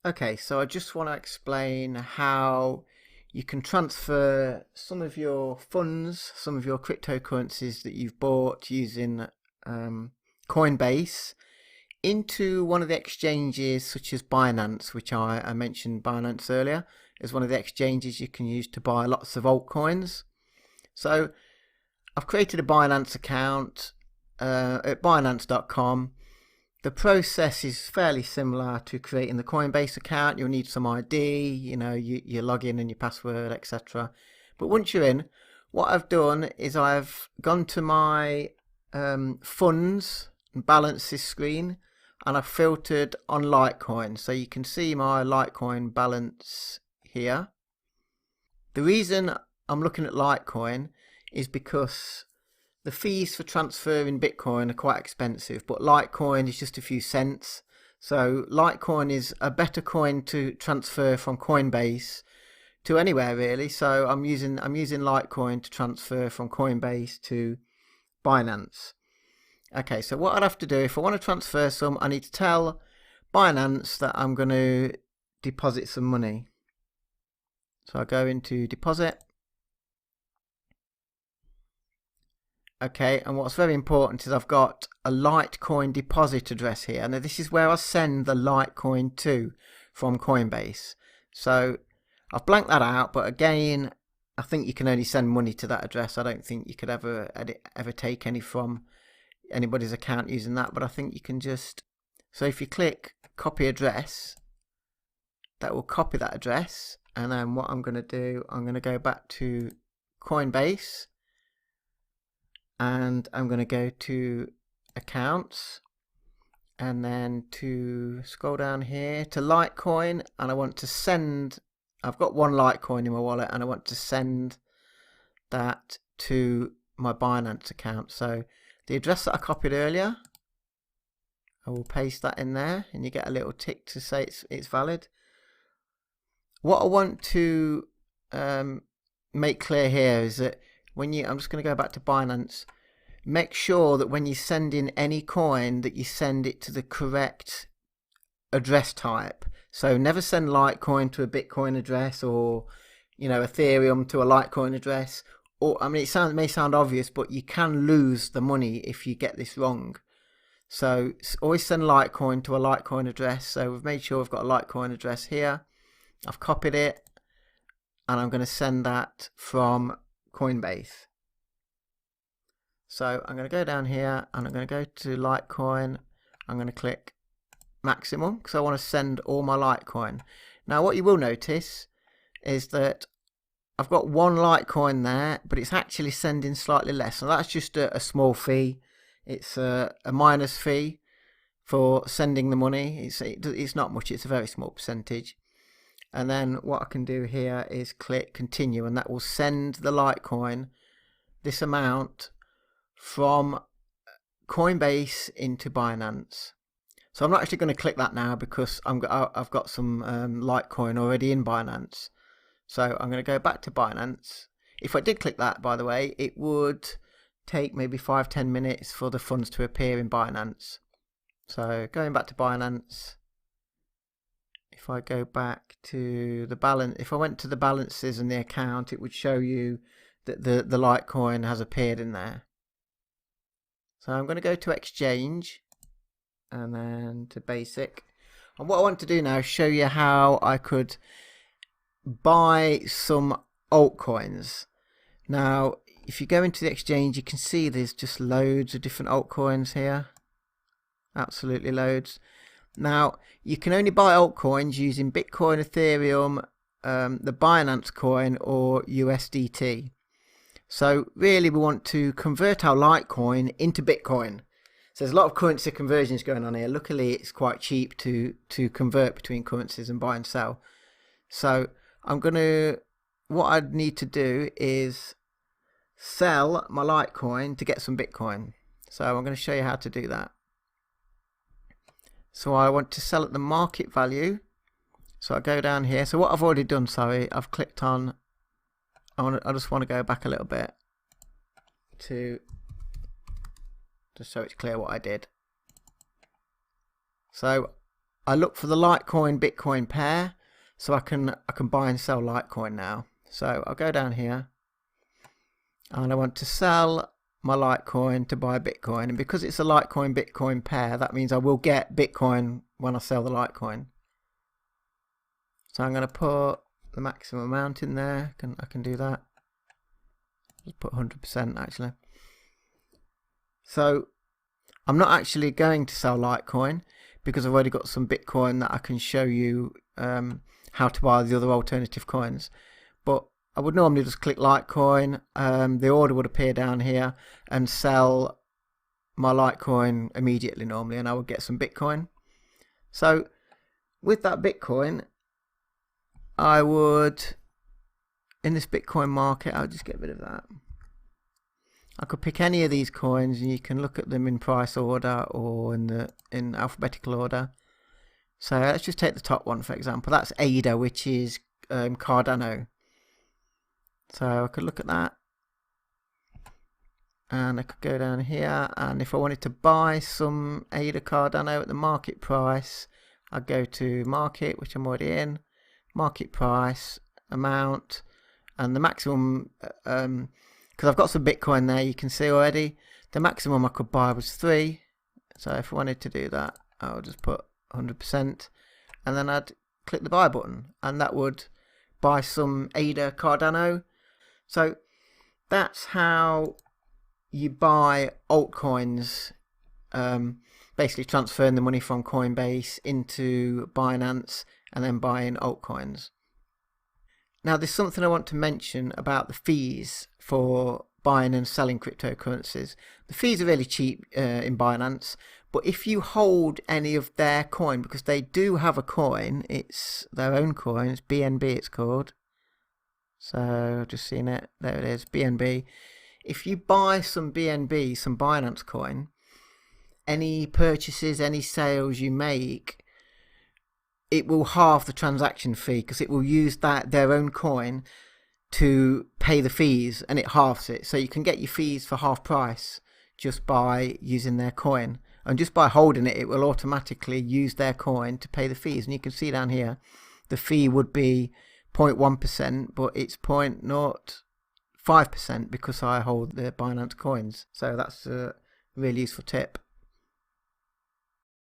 Okay, so I just want to explain how you can transfer some of your funds, some of your cryptocurrencies that you've bought using Coinbase into one of the exchanges such as Binance, which I mentioned Binance earlier, is one of the exchanges you can use to buy lots of altcoins. So I've created a Binance account at Binance.com. The process is fairly similar to creating the Coinbase account. You'll need some ID, your login and your password, etc. But once you're in, what I've done is I've gone to my funds and balances screen, and I've filtered on Litecoin. So you can see my Litecoin balance here. The reason I'm looking at Litecoin is because the fees for transferring Bitcoin are quite expensive, but Litecoin is just a few cents. So Litecoin is a better coin to transfer from Coinbase to anywhere really. So I'm using Litecoin to transfer from Coinbase to Binance. Okay, so what I'd have to do if I want to transfer some, I need to tell Binance that I'm going to deposit some money. So I go into deposit. Okay, and what's very important is I've got a Litecoin deposit address here. Now this is where I send the Litecoin to from Coinbase. So I've blanked that out, but again, I think you can only send money to that address. I don't think you could ever take any from anybody's account using that, but I think you can just, so if you click copy address, that will copy that address. And then what I'm going to do, I'm going to go back to Coinbase, and I'm going to go to accounts, and then to scroll down here to Litecoin, and I want to send, I've got one Litecoin in my wallet and I want to send that to my Binance account. So the address that I copied earlier, I will paste that in there, and you get a little tick to say it's valid. What I want to make clear here is that when I'm just going to go back to Binance, make sure that when you send in any coin that you send it to the correct address type. So never send Litecoin to a Bitcoin address, or Ethereum to a Litecoin address. Or I mean, it may sound obvious, but you can lose the money if you get this wrong. So always send Litecoin to a Litecoin address. So we've made sure we've got a Litecoin address here. I've copied it, and I'm going to send that from Coinbase. So I'm going to go down here, and I'm going to go to Litecoin. I'm going to click maximum because I want to send all my Litecoin. Now what you will notice is that I've got one Litecoin there, but it's actually sending slightly less. So that's just a small fee. It's a minus fee for sending the money. It's not much. It's a very small percentage. And then what I can do here is click continue, and that will send the Litecoin, this amount, from Coinbase into Binance. So I'm not actually going to click that now because I've got some Litecoin already in Binance. So I'm going to go back to Binance. If I did click that, by the way, it would take maybe 5-10 minutes for the funds to appear in Binance. So going back to Binance, if I go back to the balance, if I went to the balances and the account, it would show you that the Litecoin has appeared in there. So I'm going to go to exchange and then to basic. And what I want to do now is show you how I could buy some altcoins. Now, if you go into the exchange, you can see there's just loads of different altcoins here. Absolutely loads. Now, you can only buy altcoins using Bitcoin, Ethereum, the Binance coin, or USDT. So really we want to convert our Litecoin into Bitcoin. So there's a lot of currency conversions going on here. Luckily it's quite cheap to convert between currencies and buy and sell. So what I'd need to do is sell my Litecoin to get some Bitcoin. So I'm going to show you how to do that. So I want to sell at the market value. So I go down here. So what I've already done, I've clicked on, I just want to go back a little bit to just so it's clear what I did. So I look for the Litecoin Bitcoin pair, so I can buy and sell Litecoin now. So I'll go down here and I want to sell my Litecoin to buy Bitcoin, and because it's a Litecoin Bitcoin pair, that means I will get Bitcoin when I sell the Litecoin. So I'm going to put the maximum amount in there. I can do that. Just put 100% actually. So I'm not actually going to sell Litecoin because I've already got some Bitcoin that I can show you how to buy the other alternative coins. But I would normally just click Litecoin, the order would appear down here, and sell my Litecoin immediately normally, and I would get some Bitcoin. So with that Bitcoin, I would, in this Bitcoin market, I'll just get rid of that. I could pick any of these coins and you can look at them in price order or in alphabetical order. So let's just take the top one for example. That's ADA, which is Cardano. So I could look at that, and I could go down here, and if I wanted to buy some ADA Cardano at the market price, I'd go to market, which I'm already in, market price, amount, and the maximum, because I've got some Bitcoin there, you can see already, the maximum I could buy was 3. So if I wanted to do that, I'll just put 100%, and then I'd click the buy button, and that would buy some ADA Cardano. So that's how you buy altcoins, basically transferring the money from Coinbase into Binance and then buying altcoins. Now there's something I want to mention about the fees for buying and selling cryptocurrencies. The fees are really cheap in Binance, but if you hold any of their coin, because they do have a coin, it's their own coin, it's BNB it's called. So I've just seen it, there it is, BNB. If you buy some BNB, some Binance coin, any purchases, any sales you make, it will halve the transaction fee because it will use their own coin to pay the fees, and it halves it. So you can get your fees for half price just by using their coin, and just by holding it, it will automatically use their coin to pay the fees. And you can see down here the fee would be 0.1%, but it's 0.05% because I hold the Binance coins. So that's a really useful tip.